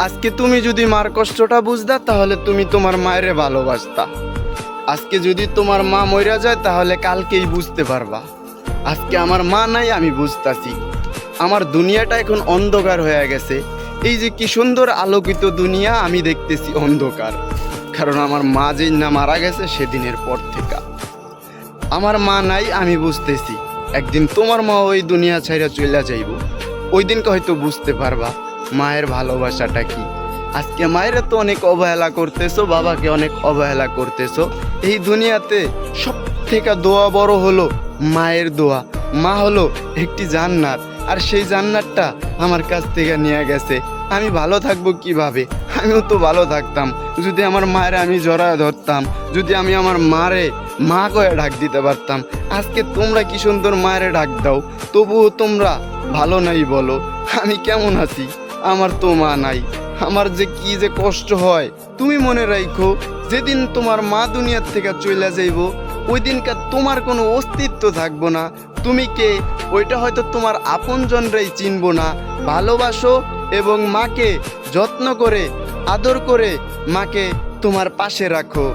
আজকে তুমি যদি মার কষ্টটা বুঝতা তাহলে তুমি তোমার মায়েরে ভালোবাসতা। আজকে যদি তোমার মা মইরা যায় তাহলে কালকেই বুঝতে পারবা। আজকে আমার মা নাই, আমি বুঝতাছি আমার দুনিয়াটা এখন অন্ধকার হয়ে গেছে। এই যে কি সুন্দর আলোকিত দুনিয়া, আমি দেখতেছি অন্ধকার। কারণ আমার মা যেই না মারা গেছে সেদিনের পর থেকে আমার মা নাই। আমি বুঝতেছি একদিন তোমার মা ওই দুনিয়া ছাইরা চইলা যাইব। ওই দিনকে হয়তো বুঝতে পারবা মায়ের ভালোবাসাটা কি। আজকে মায়ের তো অনেক অবহেলা করতেছো, বাবাকে অনেক অবহেলা করতেছো। এই দুনিয়াতে সব থেকে দোয়া বড় হলো মায়ের দোয়া। মা হলো একটি জান্নাত, আর সেই জান্নাতটা আমার কাছ থেকে নিয়ে গেছে। আমি ভালো থাকবো কিভাবে? আমিও তো ভালো থাকতাম যদি আমার মায়ের আমি জড়ায় ধরতাম, যদি আমি আমার মারে মা কয়ে ডাক দিতে পারতাম। আজকে তোমরা কি সুন্দর মায়েরে ডাক দাও, তবুও তোমরা ভালো নাই বলো। আমি কেমন আছি? আমার তো মা নাই। আমার যে কি যে কষ্ট হয় তুমি মনে রাখো। যেদিন তোমার মা দুনিয়ার থেকে চলে যাইব ওই দিনকার তোমার কোনো অস্তিত্ব থাকবো না। তুমি কে ওইটা হয়তো তোমার আপনজনরাই চিনবো না। ভালোবাসো এবং মাকে যত্ন করে আদর করে মাকে তোমার পাশে রাখো।